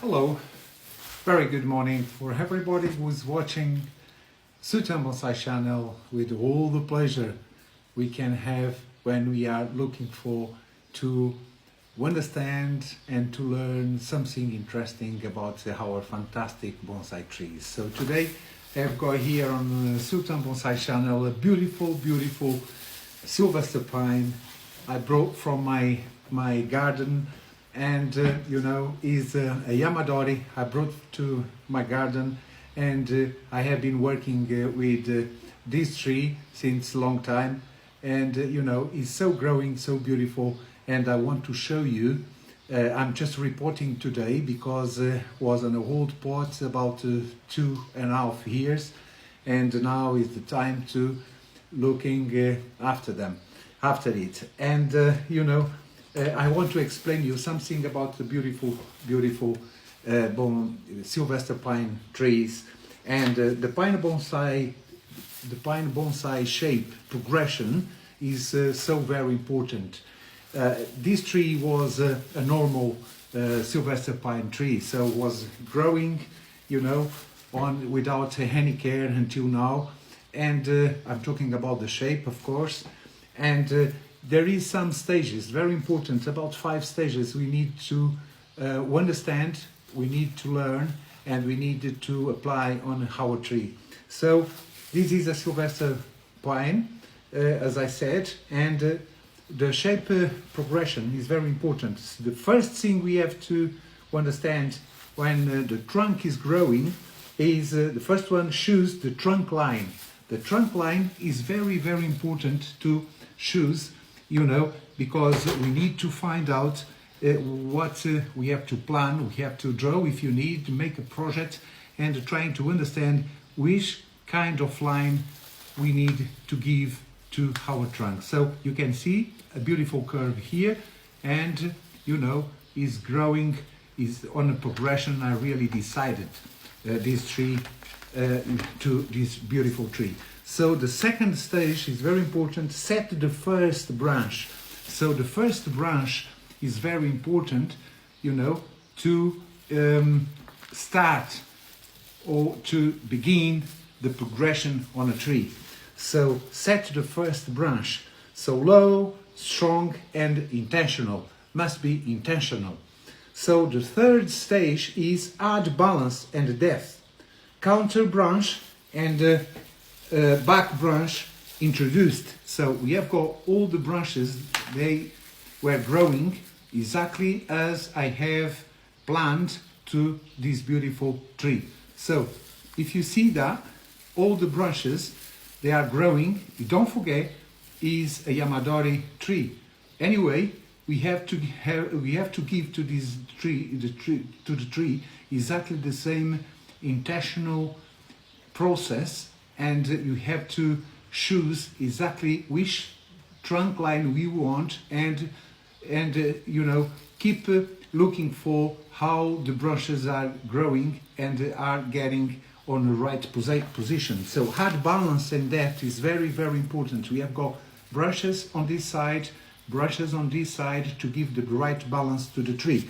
Hello, very good morning for everybody who's watching Sultan Bonsai channel with all the pleasure we can have when we are looking for to understand and to learn something interesting about our fantastic bonsai trees. So today I've got here on the Sultan Bonsai channel a beautiful Sylvester pine I brought from my garden, and is a Yamadori I brought to my garden, and I have been working with this tree since a long time, and it's so growing, so beautiful, and I want to show you. I'm just reporting today because was on a old pot about 2.5 years, and now is the time to looking after it, and I want to explain you something about the beautiful Sylvester pine trees, and the pine bonsai shape progression is so very important. This tree was a normal Sylvester pine tree, so was growing, on without any care until now, and I'm talking about the shape, of course, and there is some stages, very important, about 5 stages we need to understand, we need to learn, and we need to apply on our tree. So this is a Sylvester pine, as I said, and the shape progression is very important. The first thing we have to understand when the trunk is growing is the first one, choose the trunk line. The trunk line is very important to choose, because we need to find out what we have to plan, we have to draw if you need to make a project, and trying to understand which kind of line we need to give to our trunk. So you can see a beautiful curve here, and is growing, is on a progression. I really decided this tree to this beautiful tree. So the second stage is very important, set the first branch. So the first branch is very important, to start or to begin the progression on a tree. So set the first branch. So low, strong and intentional, must be intentional. So the third stage is add balance and depth. Counter branch and back branch introduced. So we have got all the branches, they were growing exactly as I have planned to this beautiful tree. So if you see that all the branches, they are growing, don't forget, is a Yamadori tree. Anyway, we have to give to this tree exactly the same intentional process, and you have to choose exactly which trunk line we want, and keep looking for how the branches are growing and are getting on the right position. So add balance and depth is very important. We have got brushes on this side, brushes on this side to give the right balance to the tree.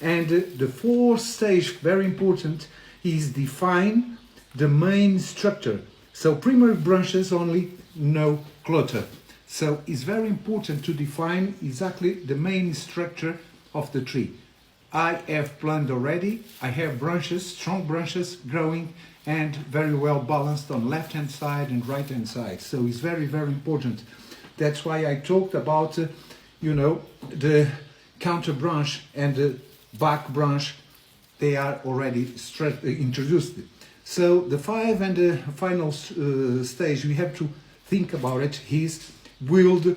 And the fourth stage, very important, is define the main structure. So primary branches only, no clutter. So it's very important to define exactly the main structure of the tree. I have planned already, I have branches, strong branches growing and very well balanced on left hand side and right hand side. So it's very important. That's why I talked about, the counter branch and the back branch, they are already introduced. So the 5 and the final stage we have to think about it is build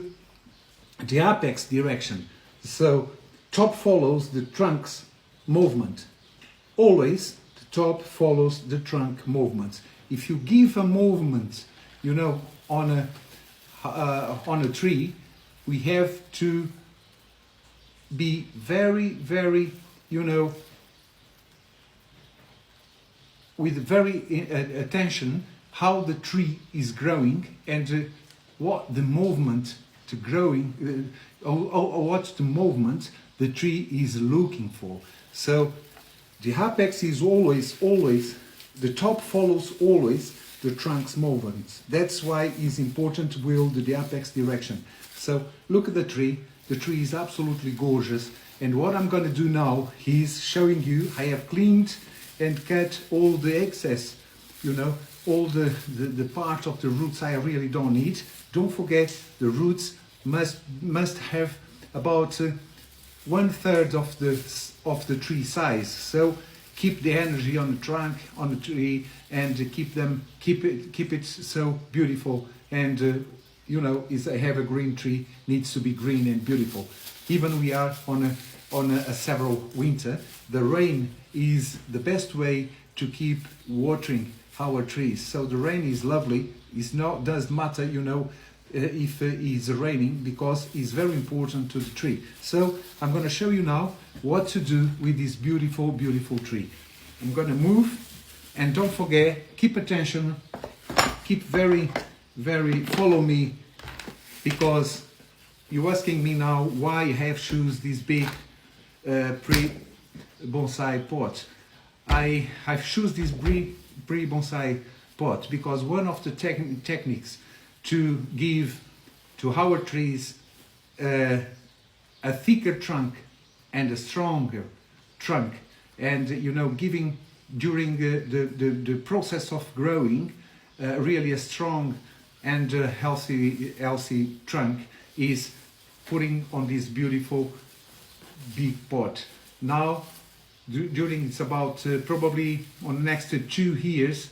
the apex direction. So top follows the trunk's movement. Always the top follows the trunk movement. If you give a movement, on a tree, we have to be very, with very attention how the tree is growing and what the movement to growing, or what the movement the tree is looking for. So The apex is always, the top follows always the trunk's movements. That's why it's important to build the apex direction. So look at the tree. The tree is absolutely gorgeous. And what I'm going to do now is showing you, I have cleaned and cut all the excess, you know, all the part of the roots I really don't need. Don't forget, the roots must have about 1/3 of the tree size. So keep the energy on the trunk, on the tree, and keep it so beautiful. And you know, is a evergreen tree needs to be green and beautiful. Even we are on a several winter, the rain is the best way to keep watering our trees. So the rain is lovely. Doesn't matter, you know, if it's raining, because it's very important to the tree. So I'm going to show you now what to do with this beautiful, beautiful tree. I'm going to move, and don't forget, keep attention, keep very, follow me, because you're asking me now why I have choose this big pre-bonsai pot. I've choose this pre-bonsai pot because one of the techniques to give to our trees a thicker trunk and a stronger trunk, and you know, giving during the process of growing really a strong and healthy trunk is putting on this beautiful big pot. Now during it's about probably on the next 2 years,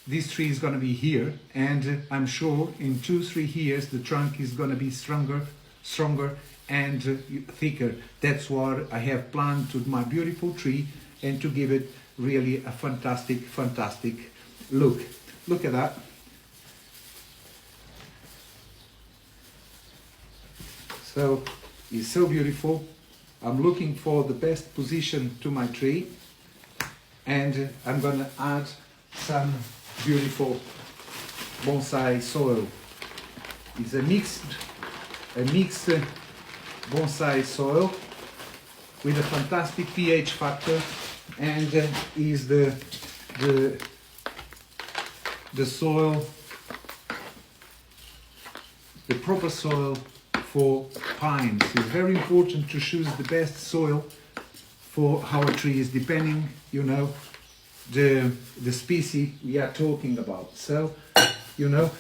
this tree is going to be here, and I'm sure in 2-3 years the trunk is going to be stronger and thicker. That's what I have planned to my beautiful tree, and to give it really a fantastic look. Look at that. So it's so beautiful. I'm looking for the best position to my tree, and I'm going to add some beautiful bonsai soil. It's a mixed bonsai soil with a fantastic pH factor, and is the soil, the proper soil for pines. It's very important to choose the best soil for our trees, depending, you know, the species we are talking about. So, you know,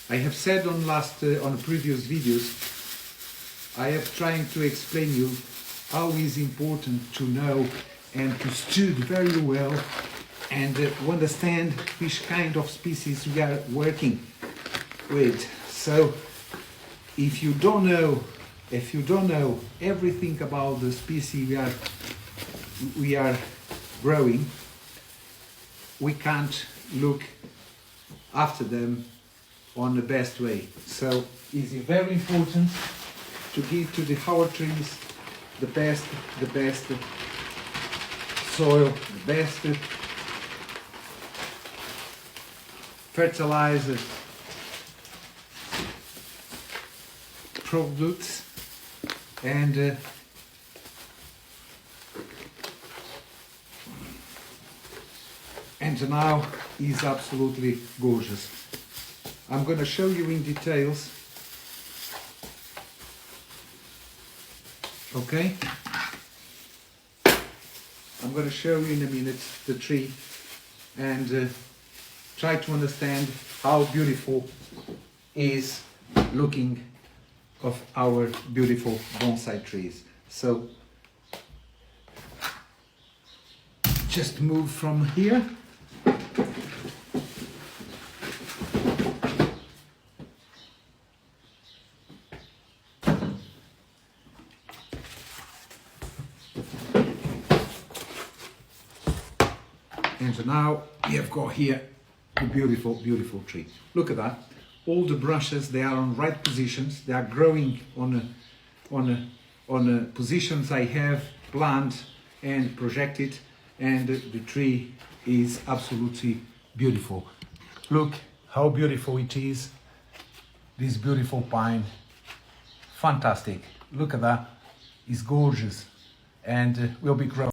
I have said on previous videos, I have trying to explain you how is important to know and to study very well, and understand which kind of species we are working with. So if you don't know everything about the species we are growing, we can't look after them on the best way. So it's very important to give to our trees the best soil, the best fertilizer products, and now is absolutely gorgeous. I'm going to show you in details. Okay, I'm going to show you in a minute the tree, and try to understand how beautiful is looking of our beautiful bonsai trees. So just move from here. And now we have got here a beautiful, beautiful tree. Look at that. All the branches, they are on right positions. They are growing on positions I have planned and projected, and the tree is absolutely beautiful. Look how beautiful it is. This beautiful pine, fantastic. Look at that. It's gorgeous, and will be growing.